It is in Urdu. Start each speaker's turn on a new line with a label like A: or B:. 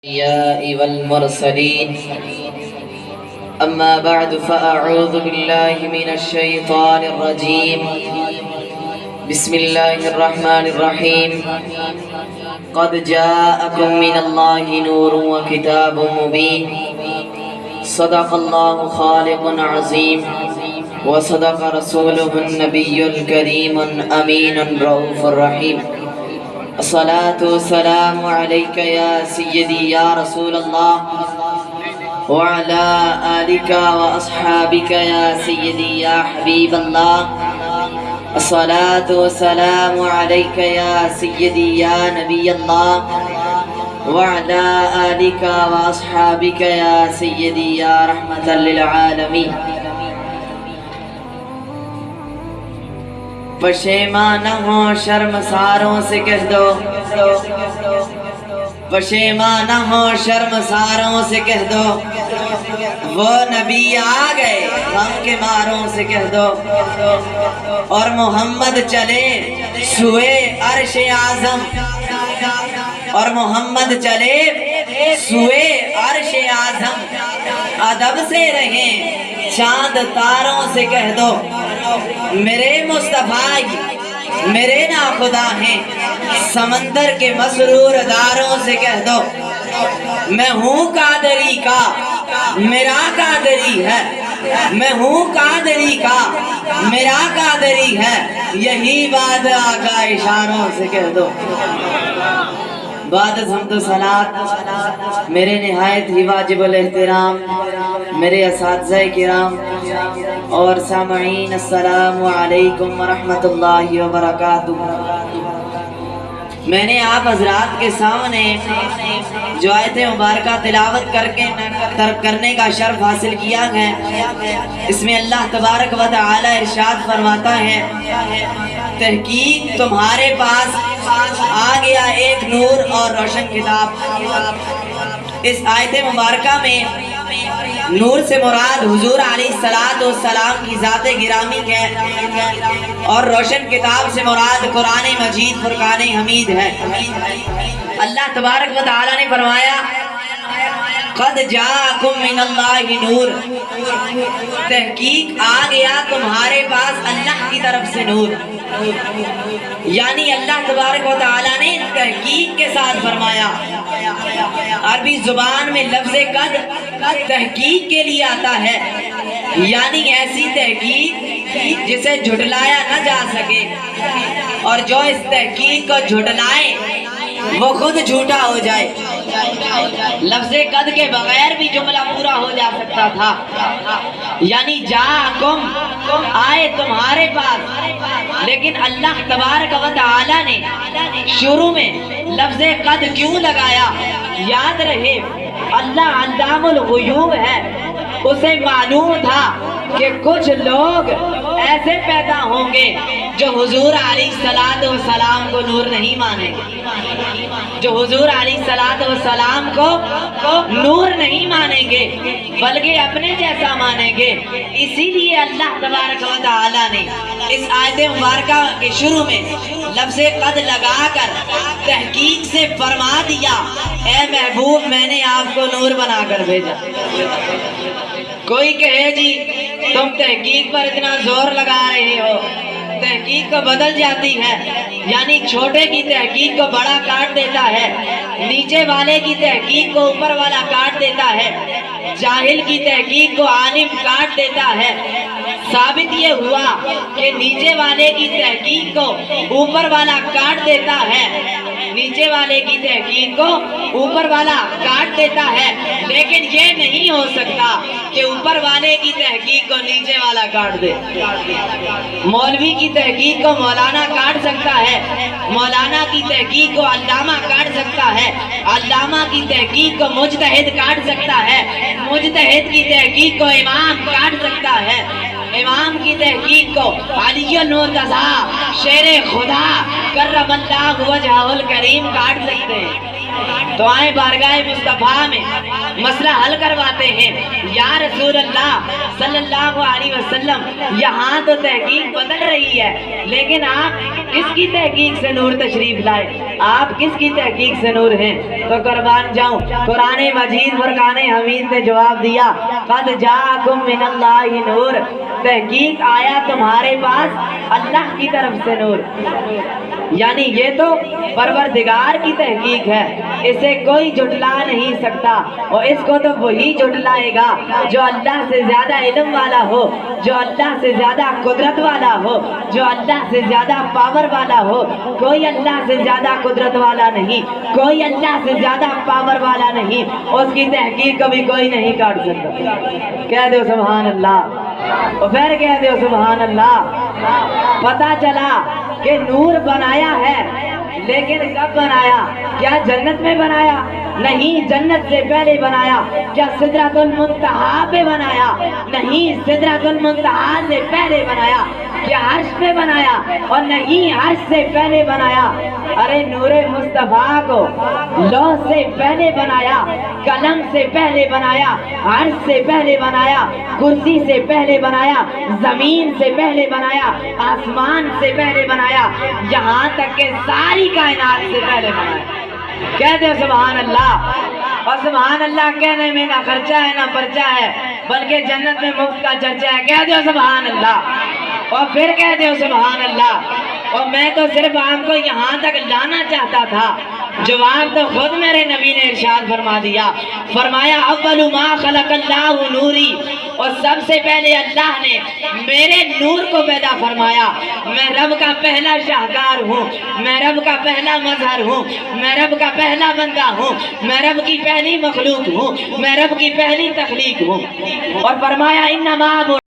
A: الأنبياء والمرسلين أما بعد فأعوذ بالله من الشيطان الرجيم بسم الله الرحمن الرحيم قد جاءكم من الله نور وكتاب مبين صدق الله خالق عظيم وصدق رسوله النبي الكريم الأمين رؤوف الرحيم الصلاة والسلام عليك يا سيدي يا رسول الله وعلى آلك وأصحابك يا سيدي يا حبيب الله الصلاة والسلام عليك يا سيدي يا نبي الله وعلى آلك وأصحابك يا سيدي يا رحمة للعالمين پشیمانہ ہو شرمساروں سے کہہ دو پشیمانہ ہو شرمساروں سے کہہ دو وہ نبی آ گئے غم کے ماروں سے کہہ دو اور محمد چلے سوئے عرش اعظم اور محمد چلے سوئے عرش اعظم ادب سے رہیں چاند تاروں سے کہہ دو میرے مصطفیٰ میرے ناخدا ہیں سمندر کے مسرور داروں سے کہہ دو میں ہوں قادری کا میرا قادری ہے میں ہوں قادری کا میرا قادری ہے یہی بات آقا اشاروں سے کہہ دو بعد حمد و صلات میرے نہایت ہی واجب الاحترام میرے اساتذہ کرام اور سامعین السلام علیکم ورحمۃ اللہ وبرکاتہ میں نے آپ حضرات کے سامنے جو آیت مبارکہ تلاوت کرنے کا شرف حاصل کیا ہے اس میں اللہ تبارک و تعالی ارشاد فرماتا ہے تحقیق تمہارے پاس آ گیا ایک نور اور روشن کتاب اس آیت مبارکہ میں نور سے مراد حضور علیہ السلام کی ذات گرامی ہے اور روشن کتاب سے مراد قرآن مجید فرقان حمید ہے اللہ تبارک و تعالی نے فرمایا قد جاءکم من اللہ نور تحقیق آ گیا تمہارے پاس اللہ کی طرف سے نور یعنی اللہ تبارک و تعالی نے تحقیق کے ساتھ فرمایا عربی زبان میں لفظ قد تحقیق کے لیے آتا ہے یعنی ایسی تحقیق جسے جھٹلایا نہ جا سکے اور جو اس تحقیق کو جھٹلائے وہ خود جھوٹا ہو جائے لفظ قد کے بغیر بھی جملہ پورا ہو جا سکتا تھا یعنی جاءکم آئے تمہارے پاس لیکن اللہ تبارک و تعالی نے شروع میں لفظ قد کیوں لگایا یاد رہے اللہ علام الغیوب ہے اسے معلوم تھا کہ کچھ لوگ ایسے پیدا ہوں گے جو حضور علیہ السلام کو نور نہیں مانیں گے جو حضور علیہ السلام کو نور نہیں مانیں گے بلکہ اپنے جیسا مانیں گے اسی لیے اللہ تبارک و تعالی نے اس آیت مبارکہ کے شروع میں لفظ قد لگا کر تحقیق سے فرما دیا اے محبوب میں نے آپ کو نور بنا کر بھیجا کوئی کہے جی تم تحقیق پر اتنا زور لگا رہے ہو تحقیق کو بدل جاتی ہے یعنی چھوٹے کی تحقیق کو بڑا کاٹ دیتا ہے نیچے والے کی تحقیق کو اوپر والا کاٹ دیتا ہے جاہل کی تحقیق کو عالم کاٹ دیتا ہے ثابت یہ ہوا کہ نیچے والے کی تحقیق کو اوپر والا کاٹ دیتا ہے نیچے والے کی تحقیق کو اوپر والا کاٹ دیتا ہے لیکن یہ نہیں ہو سکتا کہ اوپر والے کی تحقیق کو نیچے والا کاٹ دے مولوی کی تحقیق کو مولانا کاٹ سکتا ہے مولانا کی تحقیق کو علامہ کاٹ سکتا ہے علامہ کی تحقیق کو مجتہد کاٹ سکتا ہے مجتہد کی تحقیق کو امام کاٹ سکتا ہے امام کی تحقیق کو علی المرتضیٰ شیر خدا کرم اللہ وجہہ الکریم کاٹ سکتے ہیں تو آئیں بارگاہ مصطفیٰ میں مسئلہ حل کرواتے ہیں۔ یا رسول اللہ صلی اللہ علیہ وسلم، یہاں تو تحقیق بدل رہی ہے، لیکن آپ کس کی تحقیق سے نور تشریف لائے؟ آپ کس کی تحقیق سے نور ہیں؟ تو قربان جاؤں، قرآن مجید فرقان حمید نے جواب دیا، قد جاءکم من اللہ نور، تحقیق آیا تمہارے پاس اللہ کی طرف سے نور۔ یعنی یہ تو پروردگار کی تحقیق ہے، اسے کوئی جھٹلا نہیں سکتا، اور اس کو تو وہی جھٹلائے گا جو اللہ سے زیادہ علم والا ہو، جو اللہ سے زیادہ قدرت والا ہو، جو اللہ سے زیادہ پاور والا ہو۔ کوئی اللہ سے زیادہ قدرت والا نہیں، کوئی اللہ سے زیادہ پاور والا نہیں، اس کی تحقیق کبھی کوئی نہیں کاٹ سکتا۔ کہہ دو سبحان اللہ، اور پھر کہہ دو سبحان اللہ۔ پتہ چلا کہ نور بنایا ہے، لیکن کب بنایا؟ کیا جنت میں بنایا؟ نہیں، جنت سے پہلے بنایا۔ کیا سدرۃ المنتہا پہ بنایا؟ نہیں، سدرۃ المنتہا سے پہلے بنایا۔ کیا عرش پہ بنایا؟ اور نہیں، عرش سے پہلے بنایا۔ ارے نور مصطفیٰ کو لوح سے پہلے بنایا، قلم سے پہلے بنایا، عرش سے پہلے بنایا، کرسی سے پہلے بنایا، زمین سے پہلے بنایا، آسمان سے پہلے بنایا، یہاں تک کہ ساری کائنات سے پہلے بنایا۔ کہہ دو سبحان اللہ۔ اور سبحان اللہ کہنے میں نہ خرچہ ہے نہ پرچہ ہے، بلکہ جنت میں مفت کا چرچہ ہے۔ کہہ دو سبحان اللہ، اور پھر کہہ دو سبحان اللہ۔ اور میں تو صرف آپ کو یہاں تک لانا چاہتا تھا، جواب تو خود میرے نبی نے ارشاد فرما دیا، فرمایا اول ما خلق اللہ نوری، اور سب سے پہلے اللہ نے میرے نور کو پیدا فرمایا۔ میں رب کا پہلا شاہکار ہوں، میں رب کا پہلا مظہر ہوں، میں رب کا پہلا بندہ ہوں، میں رب کی پہلی مخلوق ہوں، میں رب کی پہلی تخلیق ہوں۔ اور فرمایا انما